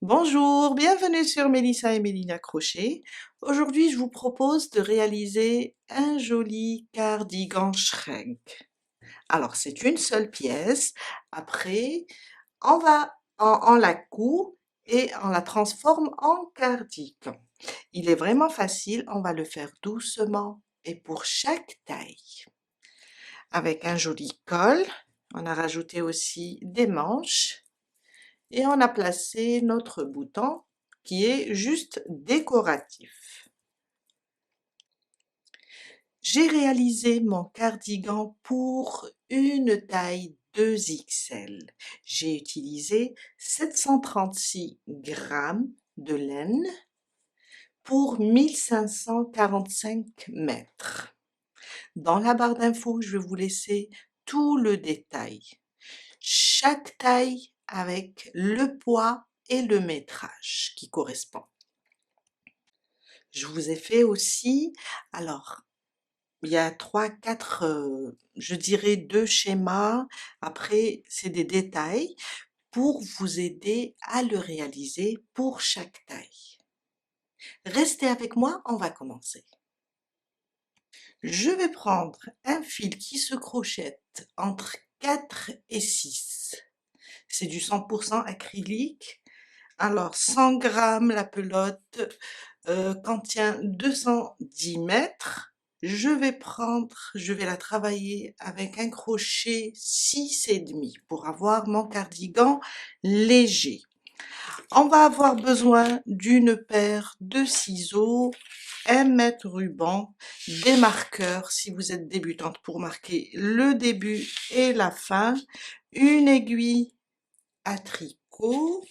Bonjour, bienvenue sur Mélissa et Mélina Crochet. Aujourd'hui, je vous propose de réaliser un joli cardigan Shrek. Alors, c'est une seule pièce. Après, on la coud et on la transforme en cardigan. Il est vraiment facile, on va le faire doucement et pour chaque taille. Avec un joli col, on a rajouté aussi des manches. Et on a placé notre bouton qui est juste décoratif. J'ai réalisé mon cardigan pour une taille 2XL. J'ai utilisé 736 grammes de laine pour 1545 mètres. Dans la barre d'infos, je vais vous laisser tout le détail. Chaque taille avec le poids et le métrage qui correspond. Je vous ai fait aussi, alors, il y a 3, 4, je dirais 2 schémas. Après, c'est des détails pour vous aider à le réaliser pour chaque taille. Restez avec moi, on va commencer. Je vais prendre un fil qui se crochette entre 4 et 6. C'est du 100% acrylique. Alors, 100 grammes la pelote contient 210 mètres. Je vais la travailler avec un crochet 6,5 pour avoir mon cardigan léger. On va avoir besoin d'une paire de ciseaux, un mètre ruban, des marqueurs si vous êtes débutante pour marquer le début et la fin, une aiguille à tricot,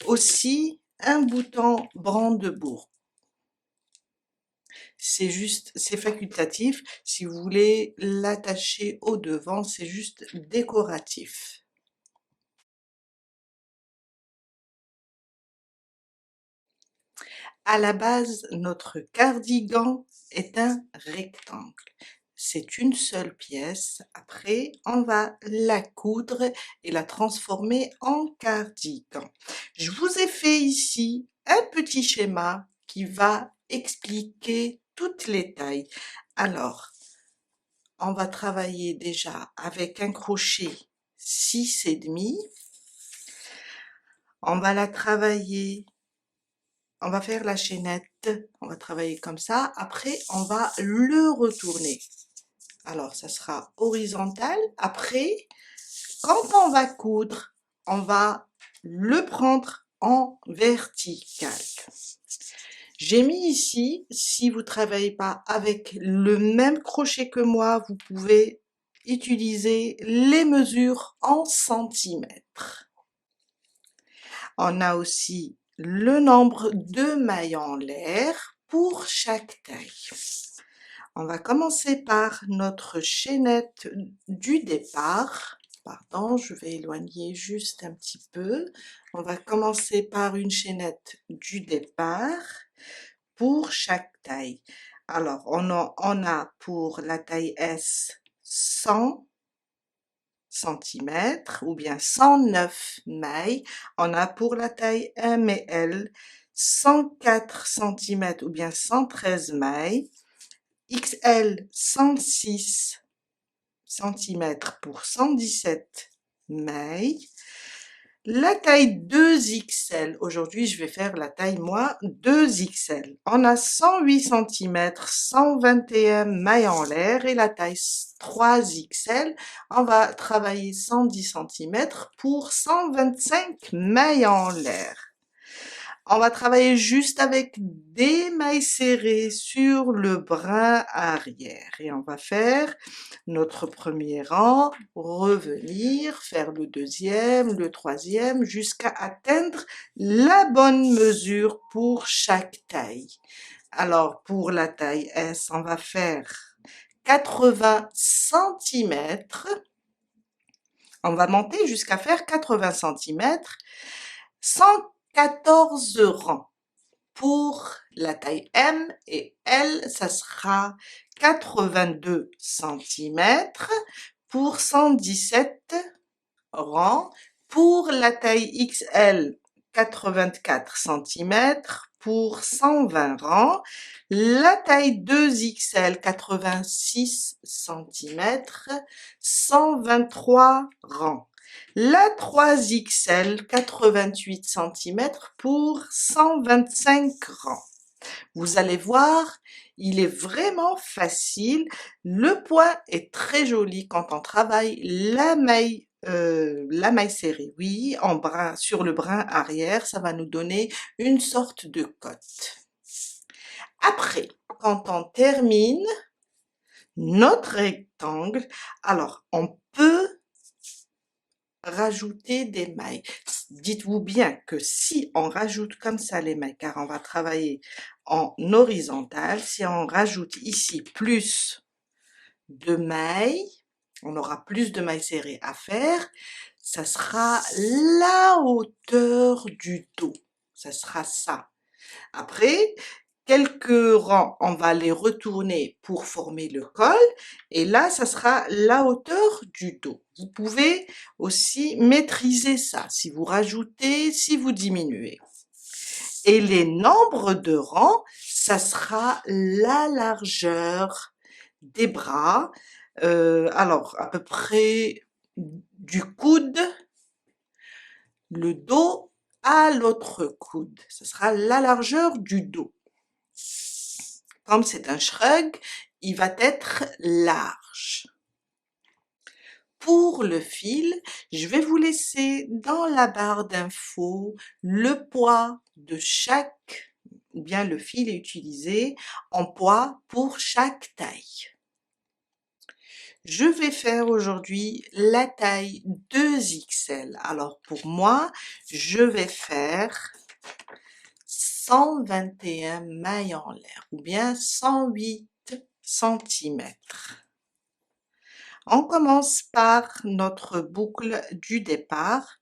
aussi un bouton brandebourg. C'est facultatif. Si vous voulez l'attacher au devant, c'est juste décoratif. À la base, notre cardigan est un rectangle. C'est une seule pièce. Après, on va la coudre et la transformer en cardigan. Je vous ai fait ici un petit schéma qui va expliquer toutes les tailles. Alors, on va travailler déjà avec un crochet 6,5. On va la travailler, on va faire la chaînette, on va travailler comme ça. Après, on va le retourner. Alors, ça sera horizontal. Après, quand on va coudre, on va le prendre en vertical. J'ai mis ici, si vous travaillez pas avec le même crochet que moi, vous pouvez utiliser les mesures en centimètres. On a aussi le nombre de mailles en l'air pour chaque taille. On va commencer par notre chaînette du départ. Pardon, je vais éloigner juste un petit peu. On va commencer par une chaînette du départ pour chaque taille. Alors, on a pour la taille S 100 cm ou bien 109 mailles. On a pour la taille M et L 104 cm ou bien 113 mailles. XL 106 cm pour 117 mailles. La taille 2XL, aujourd'hui je vais faire la taille moi 2XL. On a 108 cm, 121 mailles en l'air et la taille 3XL, on va travailler 110 cm pour 125 mailles en l'air. On va travailler juste avec des mailles serrées sur le brin arrière et on va faire notre premier rang, revenir, faire le deuxième, le troisième, jusqu'à atteindre la bonne mesure pour chaque taille. Alors, pour la taille S, on va faire 80 cm. On va monter jusqu'à faire 80 cm, 114 rangs. Pour la taille M et L, ça sera 82 cm pour 117 rangs. Pour la taille XL, 84 centimètres pour 120 rangs. La taille 2XL, 86 centimètres, 123 rangs. La 3XL, 88 centimètres pour 125 rangs. Vous allez voir, il est vraiment facile. Le point est très joli quand on travaille la maille serrée. Oui, en brin, sur le brin arrière, ça va nous donner une sorte de cotte. Après, quand on termine notre rectangle, alors on peut rajouter des mailles. Dites-vous bien que si on rajoute comme ça les mailles, car on va travailler en horizontal, si on rajoute ici plus de mailles, on aura plus de mailles serrées à faire, ça sera la hauteur du dos. Ça sera ça. Après, quelques rangs, on va les retourner pour former le col. Et là, ça sera la hauteur du dos. Vous pouvez aussi maîtriser ça, si vous rajoutez, si vous diminuez. Et les nombres de rangs, ça sera la largeur des bras. Alors, à peu près du coude, le dos à l'autre coude. Ce sera la largeur du dos. Comme c'est un shrug, il va être large. Pour le fil, je vais vous laisser dans la barre d'infos le poids de chaque, ou bien le fil est utilisé en poids pour chaque taille. Je vais faire aujourd'hui la taille 2XL. Alors pour moi, je vais faire 121 mailles en l'air ou bien 108 centimètres. On commence par notre boucle du départ.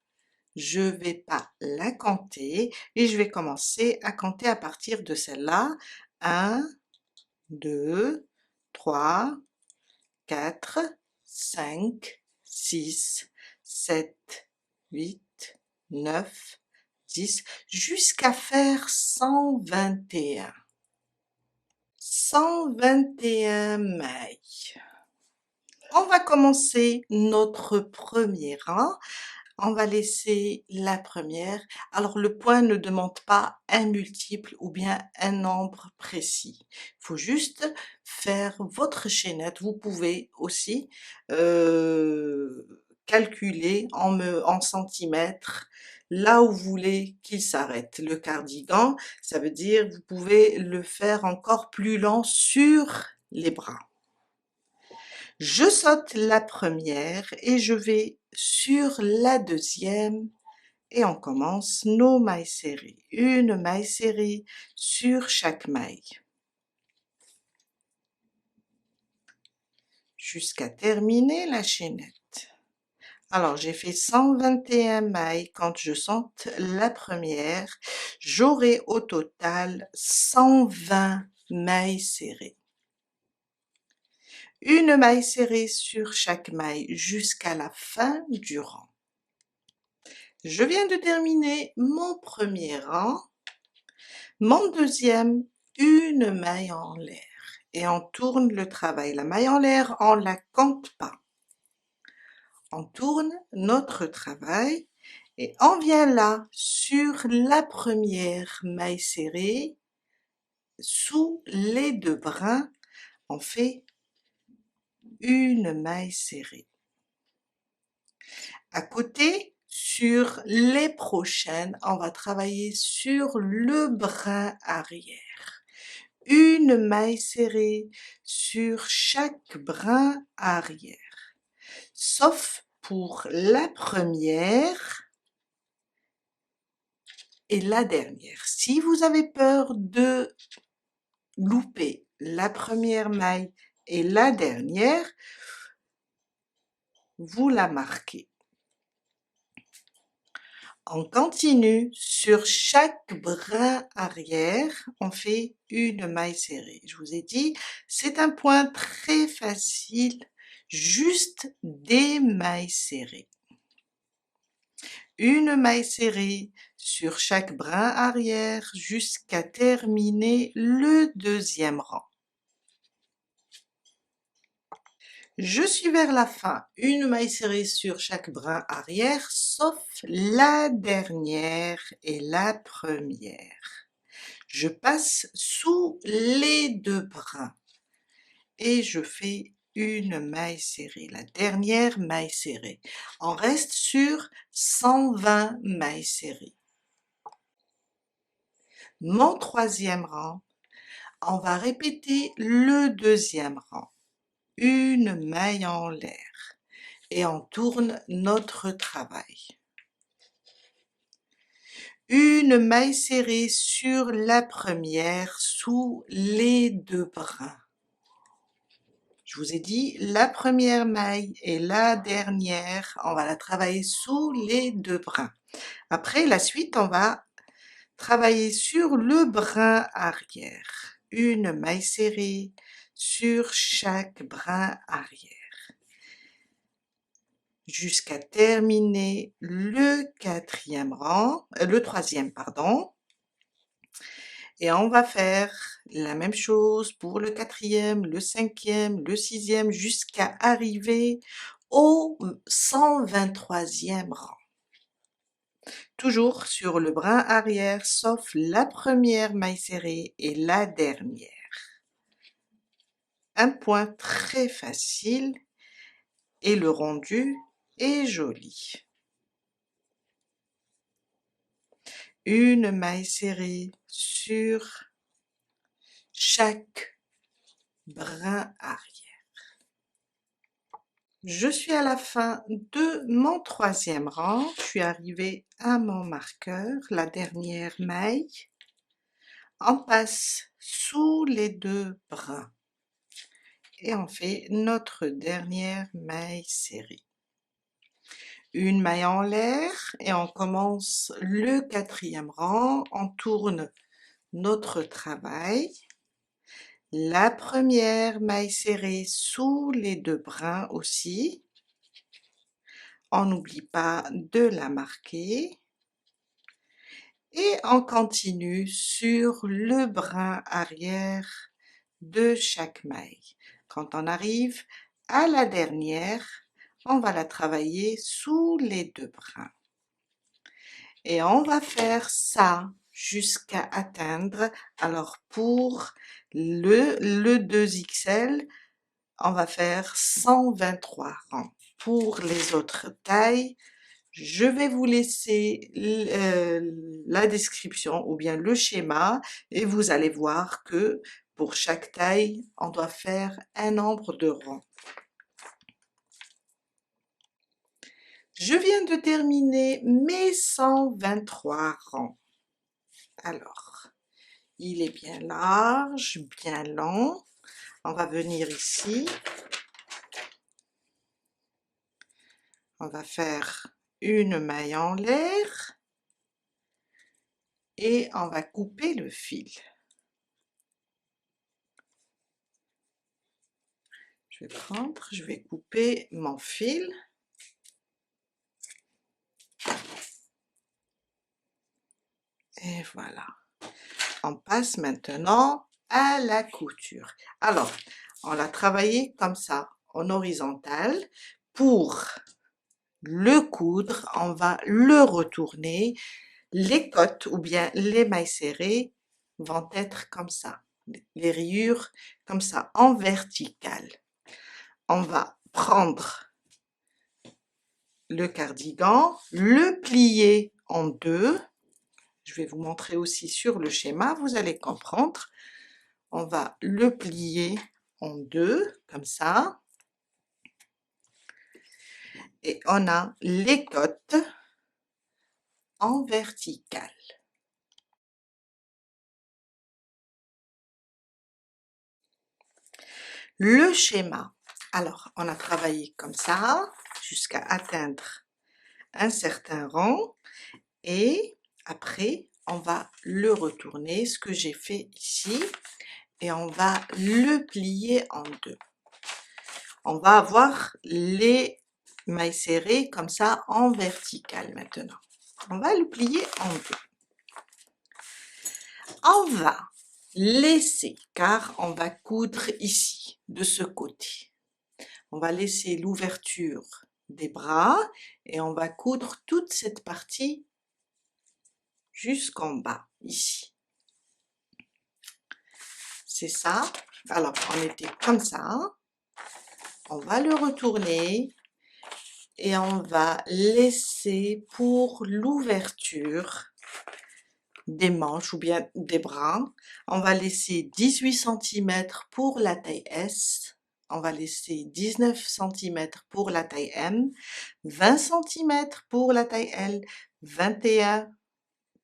Je vais pas la compter et je vais commencer à compter à partir de celle-là. 1, 2, 3, 4, 5, 6, 7, 8, 9, 10, jusqu'à faire 121. 121 mailles. On va commencer notre premier rang. On va laisser la première. Alors, le point ne demande pas un multiple ou bien un nombre précis. Il faut juste faire votre chaînette. Vous pouvez aussi calculer en centimètres là où vous voulez qu'il s'arrête. Le cardigan, ça veut dire vous pouvez le faire encore plus long sur les bras. Je saute la première et je vais sur la deuxième et on commence nos mailles serrées. Une maille serrée sur chaque maille. Jusqu'à terminer la chaînette. Alors, j'ai fait 121 mailles quand je saute la première. J'aurai au total 120 mailles serrées. Une maille serrée sur chaque maille jusqu'à la fin du rang. Je viens de terminer mon premier rang. Mon deuxième, une maille en l'air. Et on tourne le travail. La maille en l'air, on la compte pas. On tourne notre travail et on vient là sur la première maille serrée. Sous les deux brins, on fait une maille serrée. À côté, sur les prochaines, on va travailler sur le brin arrière. Une maille serrée sur chaque brin arrière. Sauf pour la première et la dernière. Si vous avez peur de louper la première maille et la dernière, vous la marquez. On continue, sur chaque brin arrière, on fait une maille serrée. Je vous ai dit, c'est un point très facile, juste des mailles serrées. Une maille serrée sur chaque brin arrière jusqu'à terminer le deuxième rang. Je suis vers la fin, une maille serrée sur chaque brin arrière, sauf la dernière et la première. Je passe sous les deux brins et je fais une maille serrée, la dernière maille serrée. On reste sur 120 mailles serrées. Mon troisième rang, on va répéter le deuxième rang. Une maille en l'air et on tourne notre travail. Une maille serrée sur la première sous les deux brins. Je vous ai dit, la première maille et la dernière, on va la travailler sous les deux brins. Après, la suite, on va travailler sur le brin arrière. Une maille serrée sur chaque brin arrière jusqu'à terminer le troisième, pardon. Et on va faire la même chose pour le quatrième, le cinquième, le sixième, jusqu'à arriver au 123e rang. Toujours sur le brin arrière, sauf la première maille serrée et la dernière. Un point très facile et le rendu est joli. Une maille serrée sur chaque brin arrière. Je suis à la fin de mon troisième rang. Je suis arrivée à mon marqueur, la dernière maille. On passe sous les deux brins et on fait notre dernière maille serrée. Une maille en l'air et on commence le quatrième rang. On tourne notre travail. La première maille serrée sous les deux brins aussi. On n'oublie pas de la marquer. Et on continue sur le brin arrière de chaque maille. Quand on arrive à la dernière, on va la travailler sous les deux brins. Et on va faire ça jusqu'à atteindre, alors pour le 2XL, on va faire 123 rangs. Pour les autres tailles, je vais vous laisser la description ou bien le schéma et vous allez voir que pour chaque taille, on doit faire un nombre de rangs. Je viens de terminer mes 123 rangs. Alors, il est bien large, bien long. On va venir ici. On va faire une maille en l'air et on va couper le fil. Je vais couper mon fil. Et voilà. On passe maintenant à la couture. Alors, on l'a travaillé comme ça, en horizontal. Pour le coudre, on va le retourner. Les côtes ou bien les mailles serrées vont être comme ça. Les rayures comme ça, en verticale. On va prendre le cardigan, le plier en deux. Je vais vous montrer aussi sur le schéma, vous allez comprendre. On va le plier en deux, comme ça. Et on a les côtes en verticale. Le schéma. Alors, on a travaillé comme ça, jusqu'à atteindre un certain rang. Et après, on va le retourner, ce que j'ai fait ici. Et on va le plier en deux. On va avoir les mailles serrées comme ça en verticale maintenant. On va le plier en deux. On va laisser, car on va coudre ici, de ce côté. On va laisser l'ouverture des bras et on va coudre toute cette partie jusqu'en bas, ici. C'est ça. Alors, on était comme ça. On va le retourner et on va laisser pour l'ouverture des manches ou bien des bras, on va laisser 18 cm pour la taille S, on va laisser 19 cm pour la taille M, 20 cm pour la taille L, 21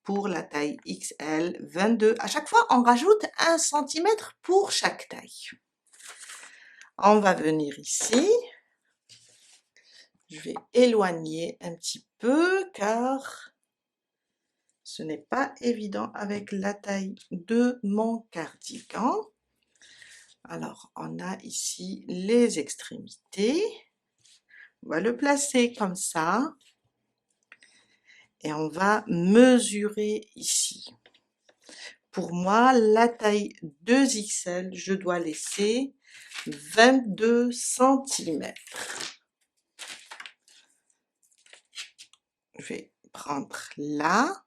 pour la taille XL, 22. À chaque fois, on rajoute 1 cm pour chaque taille. On va venir ici. Je vais éloigner un petit peu car ce n'est pas évident avec la taille de mon cardigan. Alors, on a ici les extrémités. On va le placer comme ça. Et on va mesurer ici. Pour moi, la taille 2XL, je dois laisser 22 cm. Je vais prendre là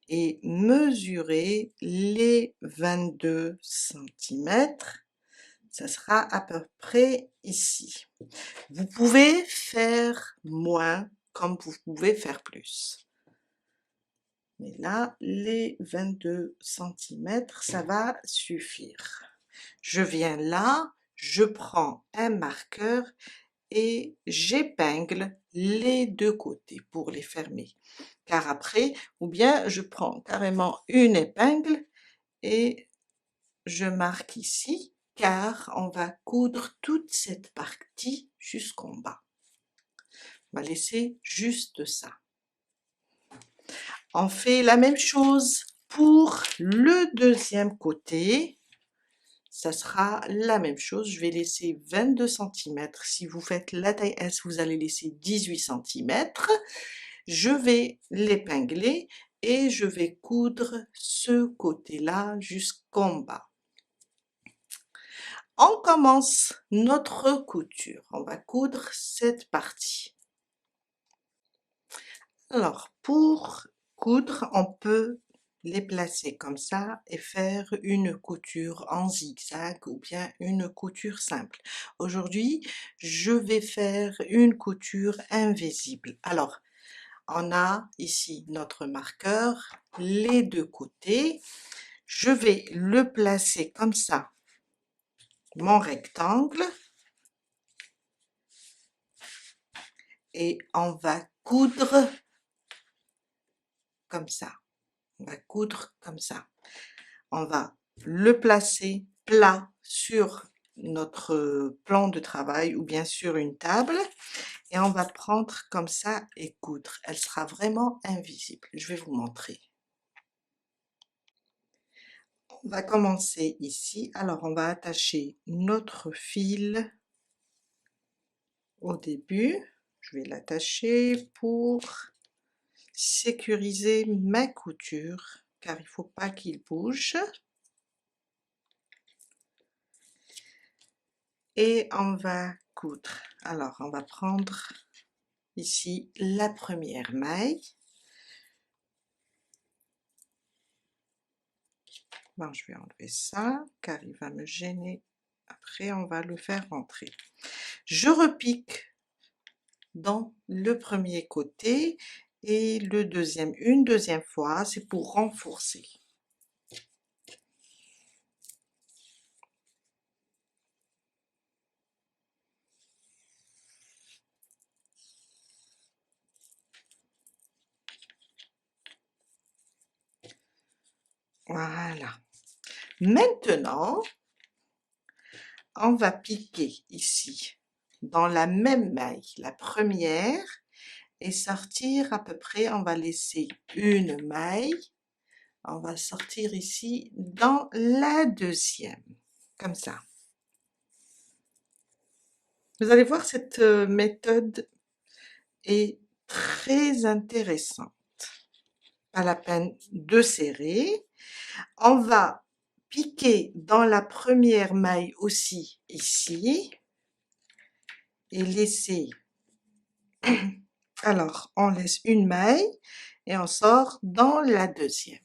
et mesurer les 22 cm. Ça sera à peu près ici. Vous pouvez faire moins comme vous pouvez faire plus. Mais là, les 22 cm, ça va suffire. Je viens là, je prends un marqueur et j'épingle les deux côtés pour les fermer. Car après, ou bien je prends carrément une épingle et je marque ici, car on va coudre toute cette partie jusqu'en bas. On va laisser juste ça. On fait la même chose pour le deuxième côté. Ça sera la même chose. Je vais laisser 22 cm. Si vous faites la taille S, vous allez laisser 18 cm. Je vais l'épingler et je vais coudre ce côté-là jusqu'en bas. On commence notre couture. On va coudre cette partie. Alors, pour coudre, on peut les placer comme ça et faire une couture en zigzag ou bien une couture simple. Aujourd'hui, je vais faire une couture invisible. Alors, on a ici notre marqueur, les deux côtés. Je vais le placer comme ça, mon rectangle. Et on va coudre comme ça. On va coudre comme ça. On va le placer plat sur notre plan de travail ou bien sur une table et on va prendre comme ça et coudre. Elle sera vraiment invisible. Je vais vous montrer. On va commencer ici. Alors, on va attacher notre fil au début. Je vais l'attacher pour sécuriser ma couture car il ne faut pas qu'il bouge. Et on va coudre. Alors, on va prendre ici la première maille. Bon, je vais enlever ça car il va me gêner. Après, on va le faire rentrer. Je repique dans le premier côté et le deuxième une deuxième fois, c'est pour renforcer. Voilà. Maintenant, on va piquer ici dans la même maille, la première, et sortir à peu près, on va laisser une maille, on va sortir ici dans la deuxième, comme ça. Vous allez voir, cette méthode est très intéressante. Pas la peine de serrer. On va piquer dans la première maille aussi ici et laisser. Alors, on laisse une maille et on sort dans la deuxième.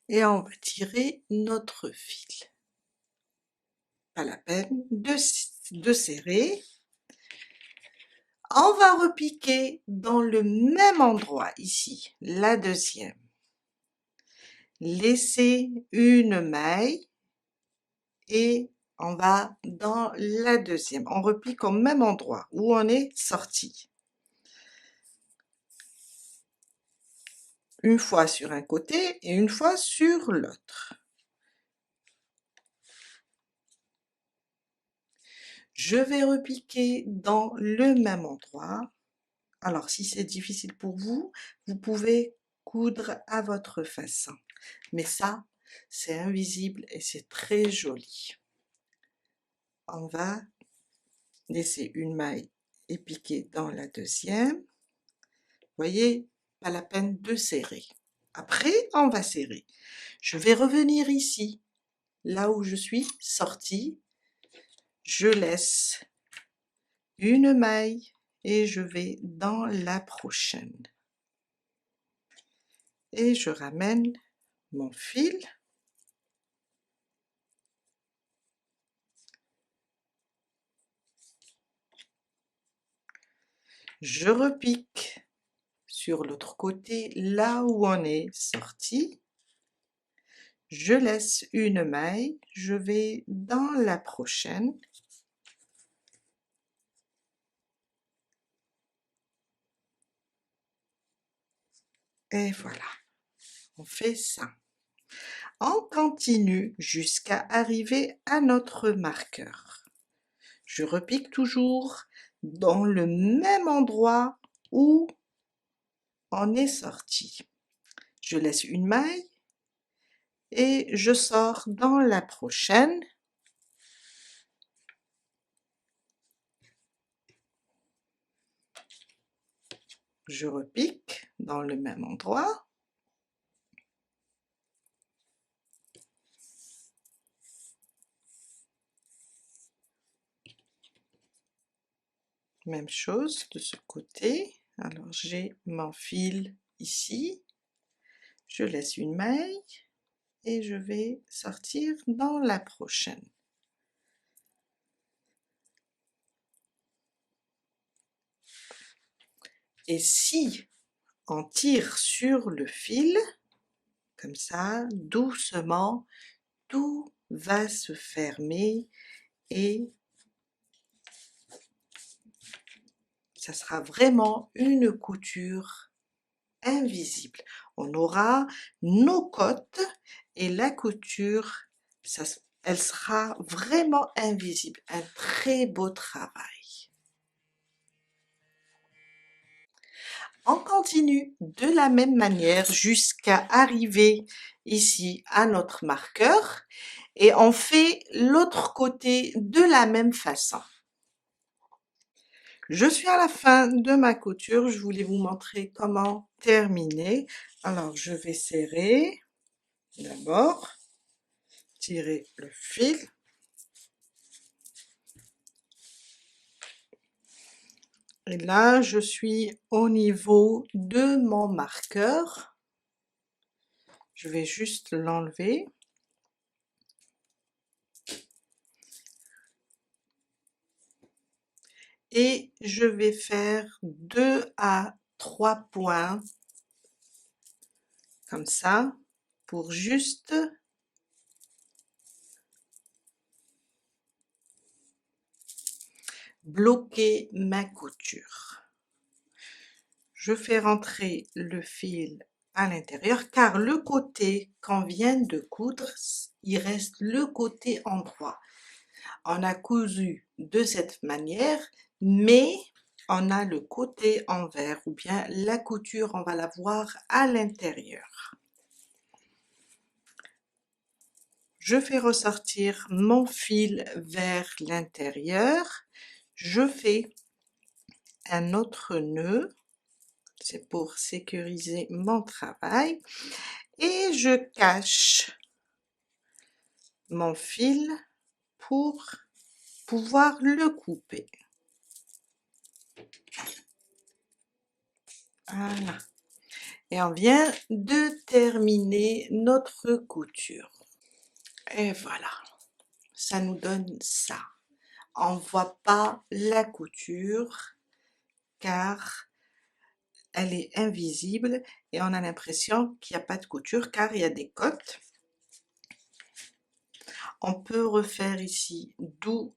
Et on va tirer notre fil. Pas la peine de serrer. On va repiquer dans le même endroit ici, la deuxième. Laisser une maille et on va dans la deuxième. On repique au même endroit où on est sorti. Une fois sur un côté et une fois sur l'autre. Je vais repiquer dans le même endroit. Alors, si c'est difficile pour vous, vous pouvez coudre à votre façon. Mais ça, c'est invisible et c'est très joli. On va laisser une maille et piquer dans la deuxième. Vous voyez, pas la peine de serrer. Après, on va serrer. Je vais revenir ici, là où je suis sortie. Je laisse une maille et je vais dans la prochaine. Et je ramène mon fil. Je repique sur l'autre côté, là où on est sorti. Je laisse une maille, je vais dans la prochaine. Et voilà, on fait ça. On continue jusqu'à arriver à notre marqueur. Je repique toujours dans le même endroit où on est sorti. Je laisse une maille et je sors dans la prochaine. Je repique dans le même endroit. Même chose de ce côté. Alors j'ai mon fil ici. Je laisse une maille et je vais sortir dans la prochaine. Et si on tire sur le fil, comme ça, doucement, tout va se fermer et ça sera vraiment une couture invisible. On aura nos côtes et la couture, elle sera vraiment invisible. Un très beau travail. On continue de la même manière jusqu'à arriver ici à notre marqueur et on fait l'autre côté de la même façon. Je suis à la fin de ma couture, je voulais vous montrer comment terminer. Alors je vais serrer d'abord, tirer le fil. Et là, je suis au niveau de mon marqueur. Je vais juste l'enlever. Et je vais faire 2 à 3 points, comme ça, pour juste bloquer ma couture. Je fais rentrer le fil à l'intérieur car le côté qu'on vient de coudre, il reste le côté endroit. On a cousu de cette manière, mais on a le côté envers ou bien la couture, on va la voir à l'intérieur. Je fais ressortir mon fil vers l'intérieur. Je fais un autre nœud, c'est pour sécuriser mon travail, et je cache mon fil pour pouvoir le couper. Voilà. Et on vient de terminer notre couture. Et voilà, ça nous donne ça. On ne voit pas la couture car elle est invisible et on a l'impression qu'il n'y a pas de couture car il y a des côtes. On peut refaire ici deux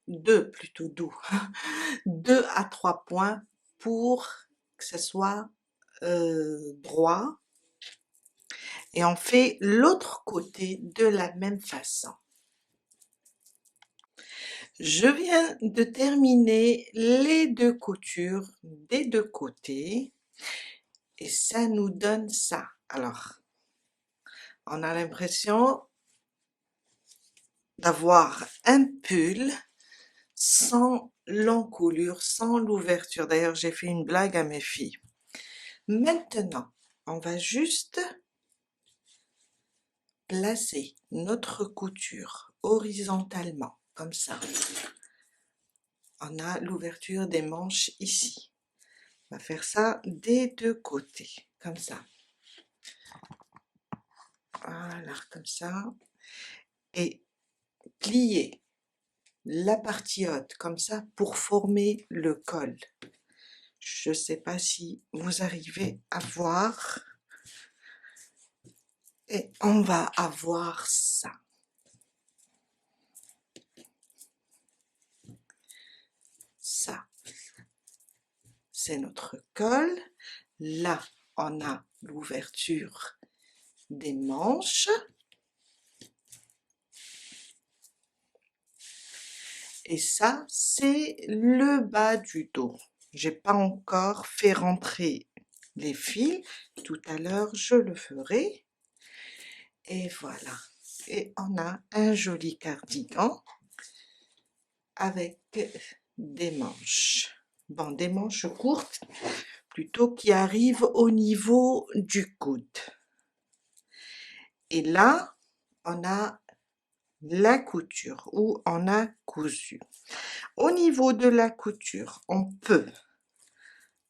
à 3 points pour que ce soit droit, et on fait l'autre côté de la même façon. Je viens de terminer les deux coutures des deux côtés et ça nous donne ça. Alors, on a l'impression d'avoir un pull sans l'encolure, sans l'ouverture. D'ailleurs, j'ai fait une blague à mes filles. Maintenant, on va juste placer notre couture horizontalement, comme ça. On a l'ouverture des manches ici. On va faire ça des deux côtés, comme ça. Voilà, comme ça. Et plier la partie haute, comme ça, pour former le col. Je ne sais pas si vous arrivez à voir. Et on va avoir ça. Ça, c'est notre col. Là, on a l'ouverture des manches. Et ça, c'est le bas du dos. J'ai pas encore fait rentrer les fils. Tout à l'heure, je le ferai. Et voilà. Et on a un joli cardigan avec des manches. Bon, des manches courtes, plutôt qui arrivent au niveau du coude. Et là, on a la couture où on a cousu. Au niveau de la couture, on peut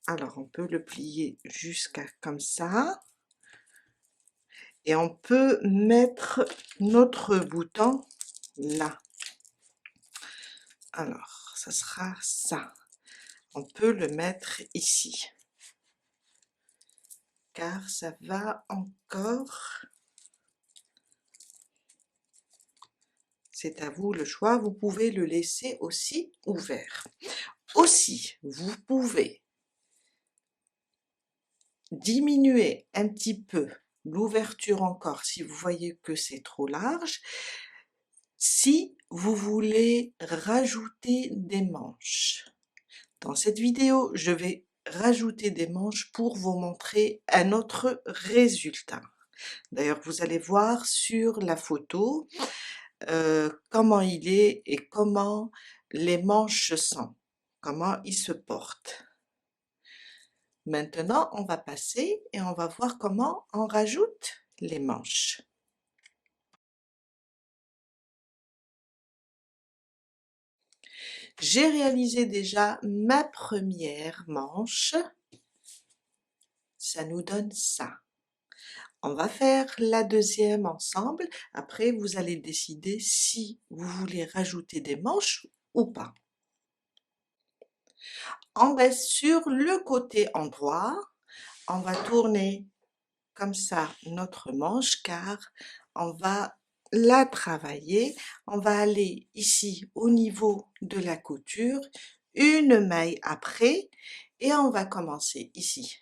le plier jusqu'à comme ça. Et on peut mettre notre bouton là. Alors, ça sera ça. On peut le mettre ici. Car ça va encore. C'est à vous le choix. Vous pouvez le laisser aussi ouvert. Aussi, vous pouvez diminuer un petit peu l'ouverture encore si vous voyez que c'est trop large. Si vous voulez rajouter des manches. Dans cette vidéo, je vais rajouter des manches pour vous montrer un autre résultat. D'ailleurs, vous allez voir sur la photo comment il est et comment les manches sont, comment ils se portent. Maintenant, on va passer et on va voir comment on rajoute les manches. J'ai réalisé déjà ma première manche. Ça nous donne ça. On va faire la deuxième ensemble. Après, vous allez décider si vous voulez rajouter des manches ou pas. On reste sur le côté endroit. On va tourner comme ça notre manche car on va la travailler. On va aller ici au niveau de la couture, une maille après et on va commencer ici.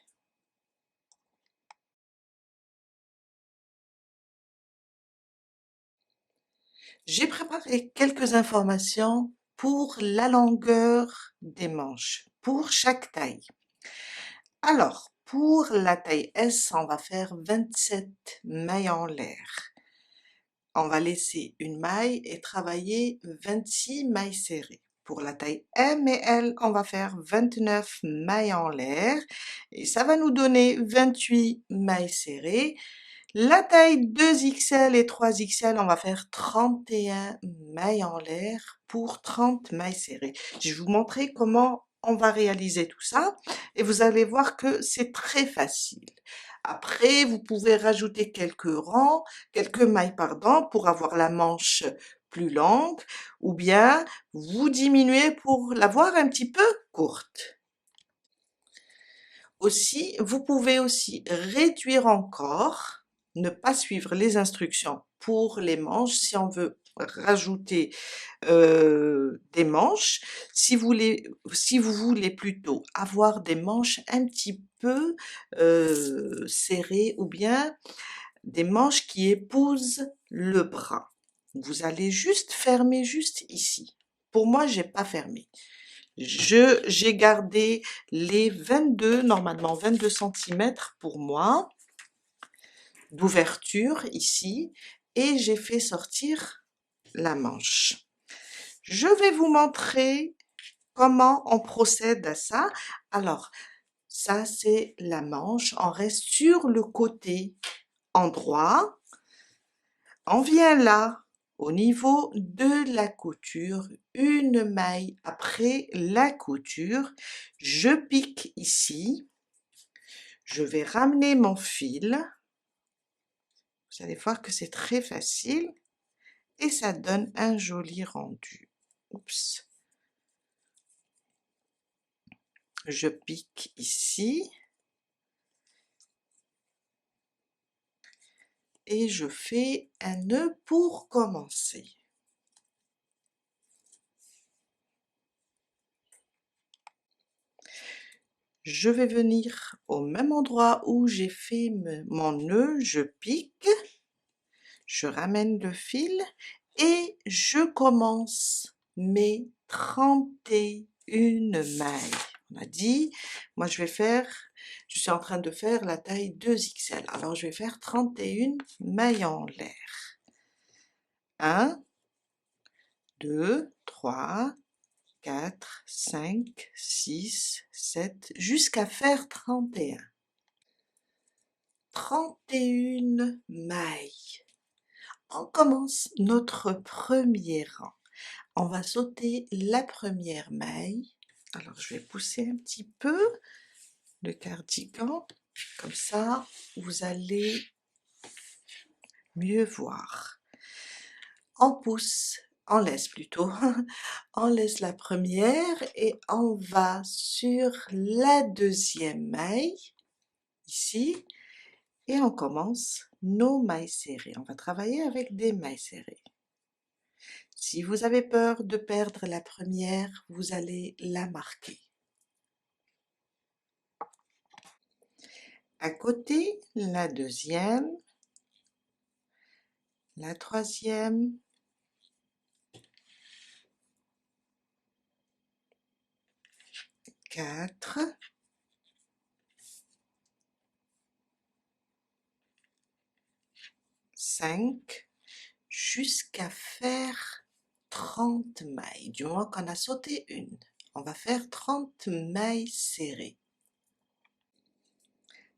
J'ai préparé quelques informations pour la longueur des manches, pour chaque taille. Alors, pour la taille S, on va faire 27 mailles en l'air. On va laisser une maille et travailler 26 mailles serrées. Pour la taille M et L, on va faire 29 mailles en l'air et ça va nous donner 28 mailles serrées. La taille 2XL et 3XL, on va faire 31 mailles en l'air pour 30 mailles serrées. Je vais vous montrer comment on va réaliser tout ça et vous allez voir que c'est très facile. Après, vous pouvez rajouter quelques mailles, pardon, pour avoir la manche plus longue ou bien vous diminuez pour l'avoir un petit peu courte. Aussi, vous pouvez aussi réduire encore, ne pas suivre les instructions pour les manches si on veut rajouter des manches. Si vous voulez plutôt avoir des manches un petit peu serrées ou bien des manches qui épousent le bras. Vous allez juste fermer juste ici. Pour moi, j'ai pas fermé. J'ai gardé les 22, normalement 22 centimètres pour moi, d'ouverture ici, et j'ai fait sortir la manche. Je vais vous montrer comment on procède à ça. Alors, ça c'est la manche, on reste sur le côté endroit, on vient là, au niveau de la couture, une maille après la couture, je pique ici, je vais ramener mon fil, vous allez voir que c'est très facile et ça donne un joli rendu. Oups. Je pique ici et je fais un nœud pour commencer. Je vais venir au même endroit où j'ai fait mon nœud, je pique, je ramène le fil et je commence mes 31 mailles. On a dit, moi je suis en train de faire la taille 2XL, alors je vais faire 31 mailles en l'air. 1, 2, 3, 4, 5, 6, 7, jusqu'à faire 31. 31 mailles. On commence notre premier rang. On va sauter la première maille. Alors je vais pousser un petit peu le cardigan, comme ça vous allez mieux voir. On pousse, on laisse plutôt, on laisse la première et on va sur la deuxième maille, ici, et on commence nos mailles serrées. On va travailler avec des mailles serrées. Si vous avez peur de perdre la première, vous allez la marquer. À côté, la deuxième, la troisième, quatre, 5, jusqu'à faire 30 mailles, du moment qu'on a sauté une. On va faire 30 mailles serrées.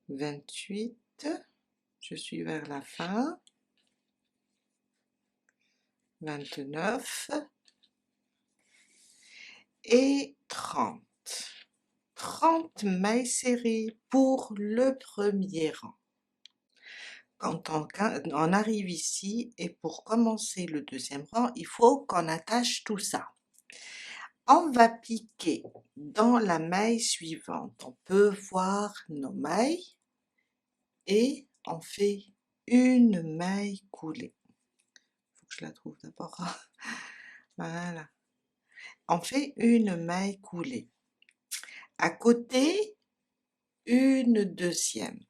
28, je suis vers la fin. 29 et 30. 30 mailles serrées pour le premier rang. Quand on arrive ici, et pour commencer le deuxième rang, il faut qu'on attache tout ça. On va piquer dans la maille suivante. On peut voir nos mailles et on fait une maille coulée. Il faut que je la trouve d'abord. Voilà. On fait une maille coulée. À côté, une deuxième.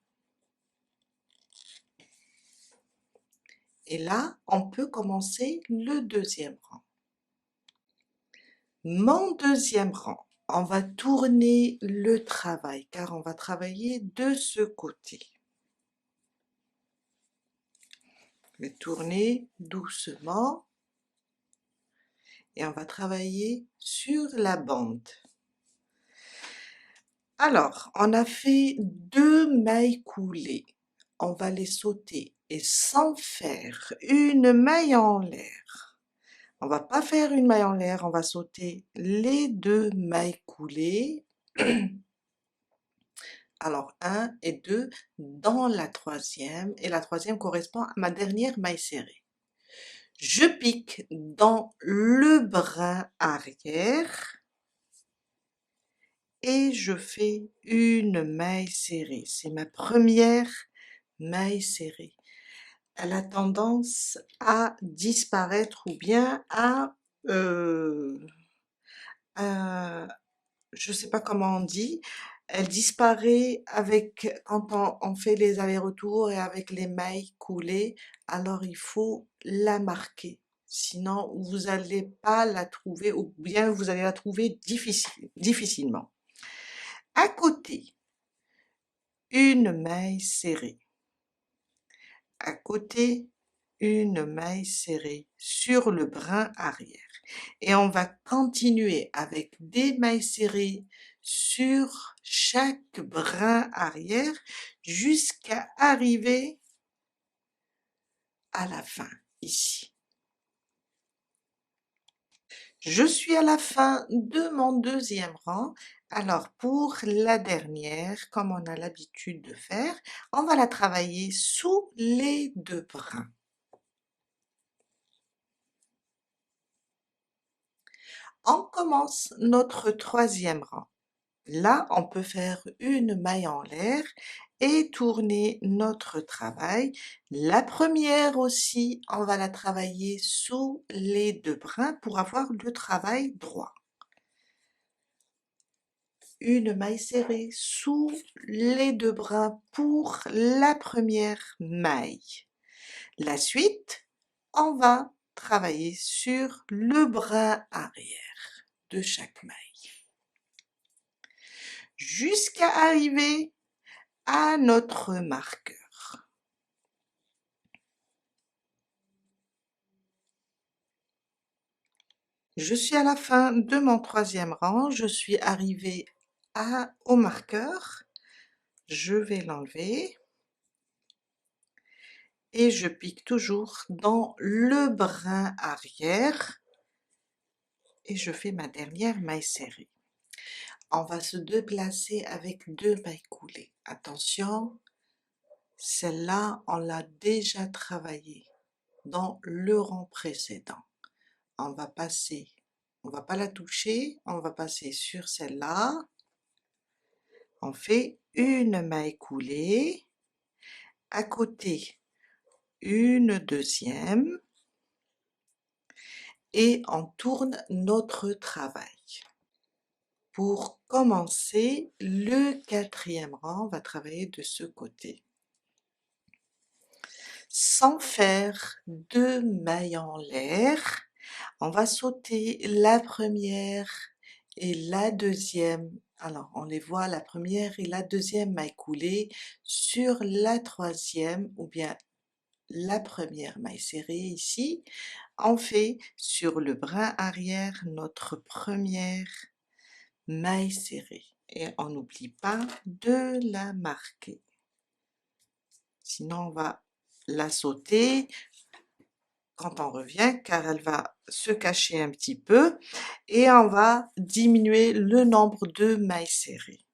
Et là, on peut commencer le deuxième rang. Mon deuxième rang, on va tourner le travail, car on va travailler de ce côté. Je vais tourner doucement. et on va travailler sur la bande. Alors, on a fait 2 mailles coulées, on va les sauter et sans faire une maille en l'air. On va pas faire une maille en l'air, on va sauter les 2 mailles coulées. Alors 1 et 2 dans la troisième, et la troisième correspond à ma dernière maille serrée. Je pique dans le brin arrière et je fais une maille serrée. C'est ma première maille serrée. Elle a tendance à disparaître ou bien je sais pas comment on dit, elle disparaît avec quand on fait les allers-retours et avec les mailles coulées, alors il faut la marquer. Sinon, vous allez pas la trouver ou bien vous allez la trouver difficilement. À côté, une maille serrée. À côté, une maille serrée sur le brin arrière. Et on va continuer avec des mailles serrées sur chaque brin arrière jusqu'à arriver à la fin, ici. Je suis à la fin de mon deuxième rang. Alors pour la dernière, comme on a l'habitude de faire, on va la travailler sous les 2 brins. On commence notre troisième rang. Là, on peut faire une maille en l'air et tourner notre travail. La première aussi, on va la travailler sous les 2 brins pour avoir le travail droit. Une maille serrée sous les 2 brins pour la première maille. La suite, on va travailler sur le brin arrière de chaque maille jusqu'à arriver à notre marqueur. Je suis à la fin de mon troisième rang, je suis arrivée au marqueur, je vais l'enlever et je pique toujours dans le brin arrière et je fais ma dernière maille serrée. On va se déplacer avec 2 mailles coulées. Attention, celle-là, on l'a déjà travaillée dans le rang précédent. On va passer, on va pas la toucher, on va passer sur celle-là. On fait une maille coulée, à côté une deuxième, et on tourne notre travail. Pour commencer le quatrième rang, on va travailler de ce côté. Sans faire de mailles en l'air, on va sauter la première et la deuxième. Alors, on les voit, la première et la deuxième maille coulée sur la troisième ou bien la première maille serrée ici. On fait sur le brin arrière notre première maille serrée et on n'oublie pas de la marquer. Sinon, on va la sauter quand on revient car elle va se cacher un petit peu et on va diminuer le nombre de mailles serrées.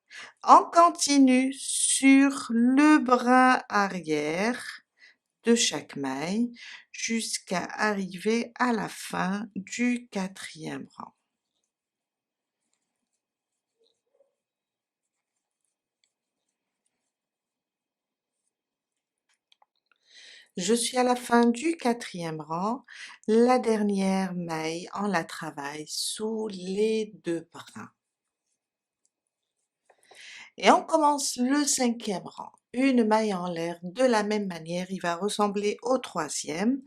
On continue sur le brin arrière de chaque maille jusqu'à arriver à la fin du quatrième rang. Je suis à la fin du quatrième rang, la dernière maille, on la travaille sous les 2 brins. Et on commence le cinquième rang. Une maille en l'air de la même manière, il va ressembler au troisième.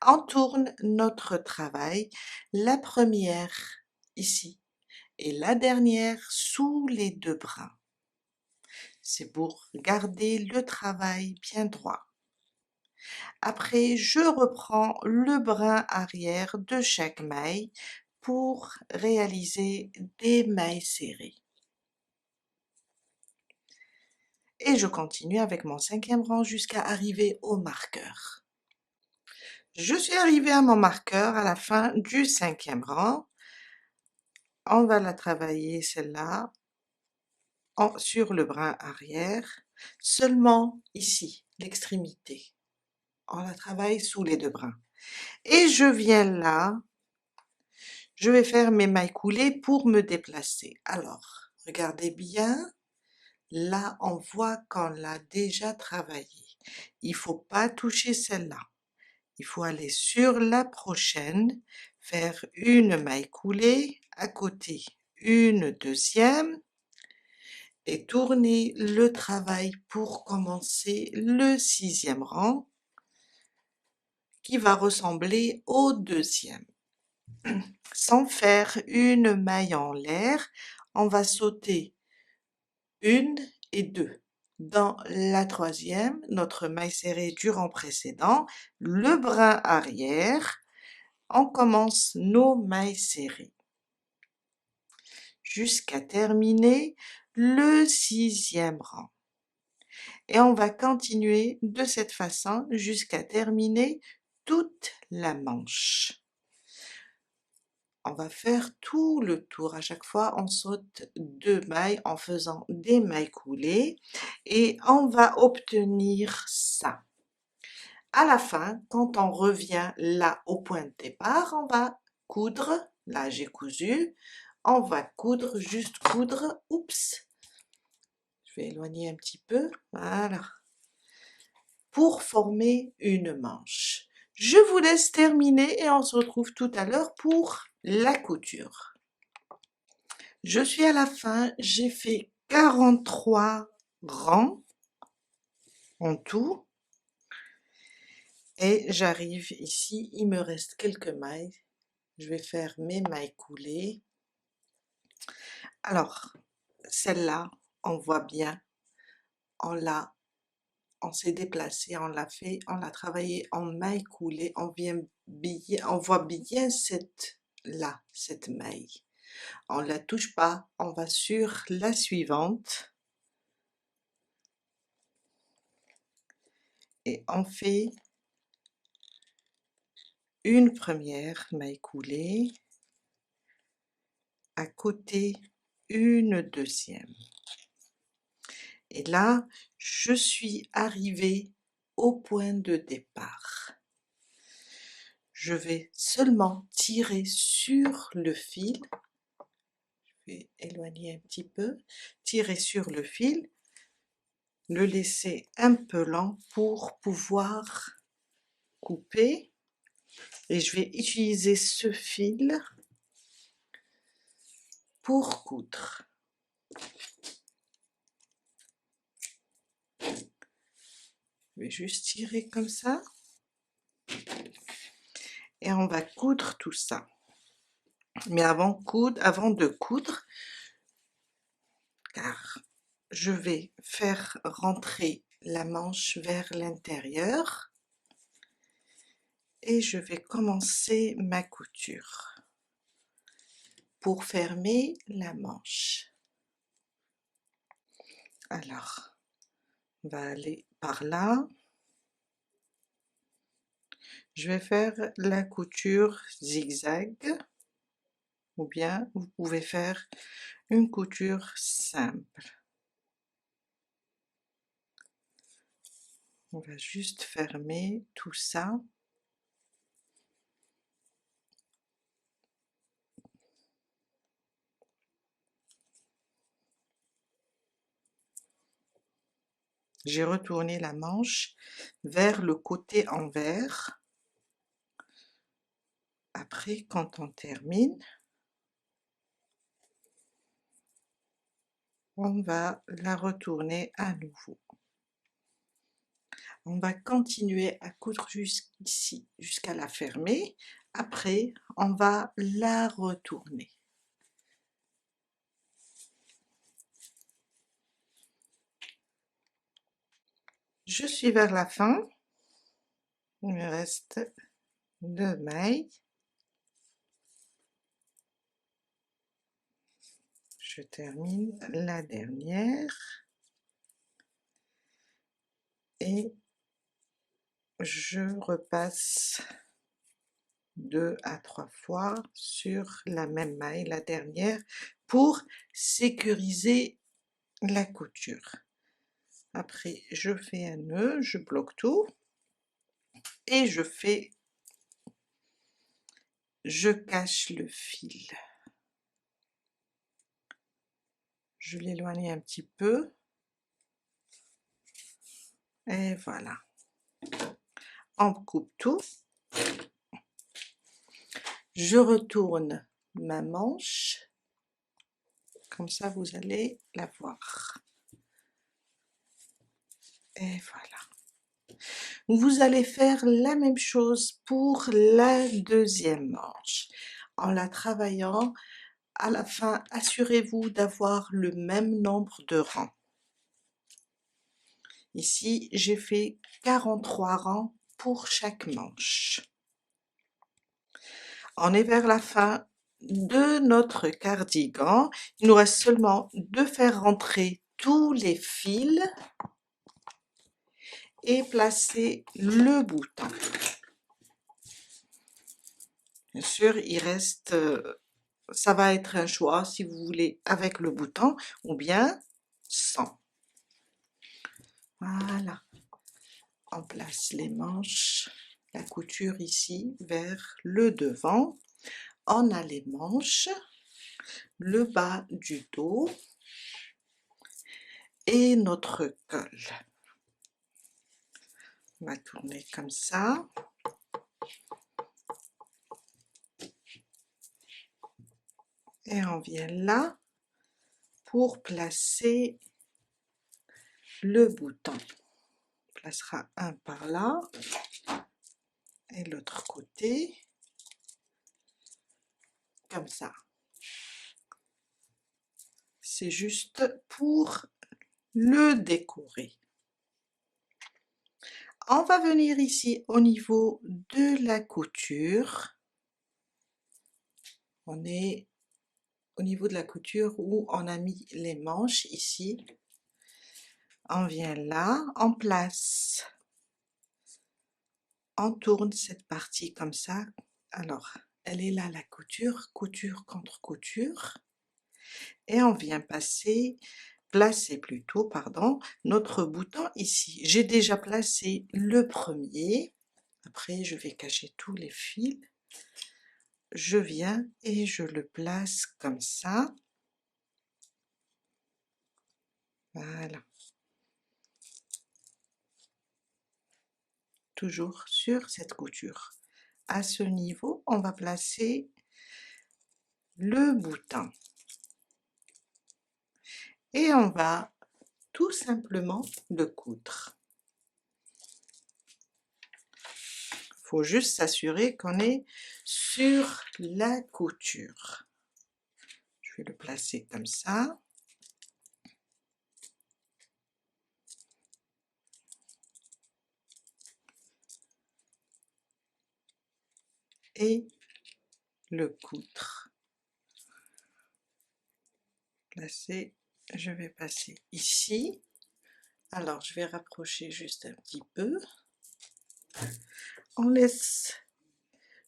On tourne notre travail, la première ici et la dernière sous les 2 brins. C'est pour garder le travail bien droit. Après, je reprends le brin arrière de chaque maille pour réaliser des mailles serrées. Et je continue avec mon 5e rang jusqu'à arriver au marqueur. Je suis arrivée à mon marqueur à la fin du 5e rang. On va la travailler celle-là sur le brin arrière, seulement ici, l'extrémité. On la travaille sous les 2 brins. Et je viens là, je vais faire mes mailles coulées pour me déplacer. Alors, regardez bien, là on voit qu'on l'a déjà travaillé. Il faut pas toucher celle-là. Il faut aller sur la prochaine, faire une maille coulée, à côté une deuxième, et tourner le travail pour commencer le 6e rang, qui va ressembler au 2e. Sans faire une maille en l'air, on va sauter 1 et 2. Dans la 3e, notre maille serrée du rang précédent, le brin arrière, on commence nos mailles serrées jusqu'à terminer le 6e rang. Et on va continuer de cette façon jusqu'à terminer toute la manche. On va faire tout le tour. À chaque fois, on saute 2 mailles en faisant des mailles coulées et on va obtenir ça. À la fin, quand on revient là au point de départ, on va coudre. Là, j'ai cousu. On va coudre, juste coudre. Oups! Je vais éloigner un petit peu. Voilà. Pour former une manche. Je vous laisse terminer et on se retrouve tout à l'heure pour la couture. Je suis à la fin, j'ai fait 43 rangs en tout et j'arrive ici, il me reste quelques mailles. Je vais faire mes mailles coulées. Alors, celle-là, on voit bien, on s'est déplacé, on l'a fait, on l'a travaillé en maille coulée, on voit bien cette maille. On la touche pas, on va sur la suivante et on fait une première maille coulée, à côté une deuxième. Et là, je suis arrivée au point de départ. Je vais seulement tirer sur le fil, je vais éloigner un petit peu, tirer sur le fil, le laisser un peu lent pour pouvoir couper, et je vais utiliser ce fil pour coudre. Je vais juste tirer comme ça. Et on va coudre tout ça. Mais avant de coudre, car je vais faire rentrer la manche vers l'intérieur et je vais commencer ma couture pour fermer la manche. Alors, on va aller par là. Je vais faire la couture zigzag, ou bien vous pouvez faire une couture simple. On va juste fermer tout ça. J'ai retourné la manche vers le côté envers. Après, quand on termine, on va la retourner à nouveau. On va continuer à coudre jusqu'ici, jusqu'à la fermer. Après, on va la retourner. Je suis vers la fin. Il me reste 2 mailles. Je termine la dernière et je repasse 2 à 3 fois sur la même maille, la dernière, pour sécuriser la couture. Après, je fais un nœud, je bloque tout et je cache le fil. Je l'éloigne un petit peu et voilà. On coupe tout. Je retourne ma manche, comme ça vous allez la voir. Et voilà. Vous allez faire la même chose pour la deuxième manche. En la travaillant, à la fin, assurez-vous d'avoir le même nombre de rangs. Ici, j'ai fait 43 rangs pour chaque manche. On est vers la fin de notre cardigan. Il nous reste seulement de faire rentrer tous les fils et placer le bouton. Bien sûr, il reste, ça va être un choix si vous voulez avec le bouton ou bien sans. Voilà. On place les manches, la couture ici vers le devant. On a les manches, le bas du dos et notre col. On va tourner comme ça. Et on vient là pour placer le bouton. On placera un par là et l'autre côté, comme ça. C'est juste pour le décorer. On va venir ici au niveau de la couture. On est au niveau de la couture où on a mis les manches ici. On vient là, on place, on tourne cette partie comme ça. Alors, elle est là la couture, couture contre couture. Et on vient placer plutôt, pardon, notre bouton ici. J'ai déjà placé le premier. Après, je vais cacher tous les fils. Je viens et je le place comme ça. Voilà. Toujours sur cette couture. À ce niveau, on va placer le bouton. Et on va tout simplement le coudre. Il faut juste s'assurer qu'on est sur la couture. Je vais le placer comme ça. Et le coudre. Placer, je vais passer ici. Alors, je vais rapprocher juste un petit peu. On laisse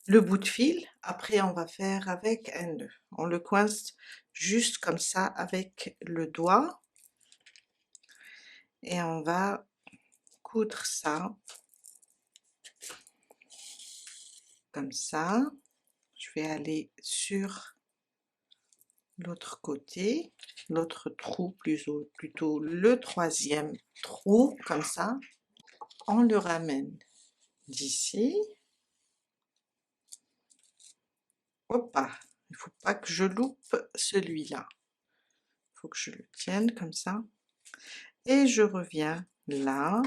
le bout de fil, après on va faire avec un nœud. On le coince juste comme ça avec le doigt et on va coudre ça comme ça. Je vais aller sur l'autre côté, l'autre trou, plutôt le troisième trou, comme ça. On le ramène d'ici. Hop, il ne faut pas que je loupe celui-là. Il faut que je le tienne comme ça. Et je reviens là.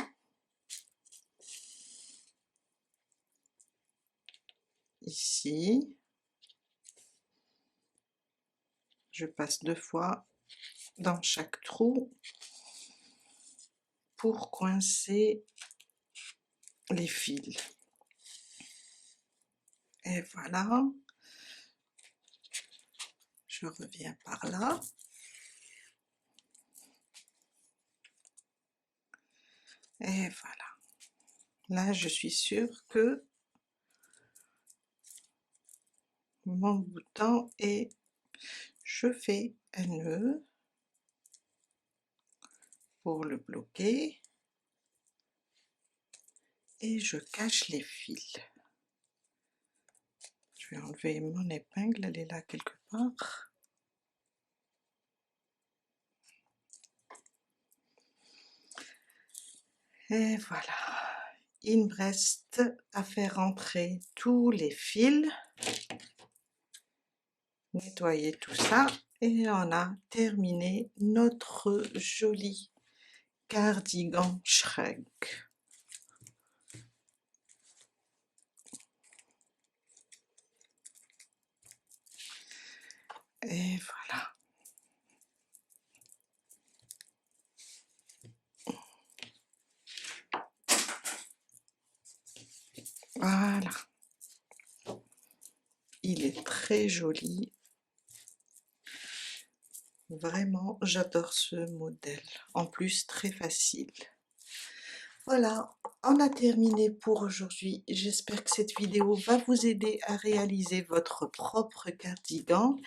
Ici. Je passe 2 fois dans chaque trou pour coincer les fils. Et voilà. Je reviens par là. Et voilà. Là, je suis sûre que mon bouton est... Je fais un nœud pour le bloquer et je cache les fils. Je vais enlever mon épingle, elle est là quelque part. Et voilà. Il me reste à faire entrer tous les fils, nettoyer tout ça et on a terminé notre joli cardigan Shrek. Et voilà. Voilà. Il est très joli. Vraiment, j'adore ce modèle. En plus, très facile. Voilà, on a terminé pour aujourd'hui. J'espère que cette vidéo va vous aider à réaliser votre propre cardigan.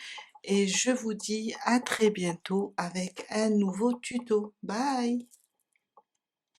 Et je vous dis à très bientôt avec un nouveau tuto. Bye!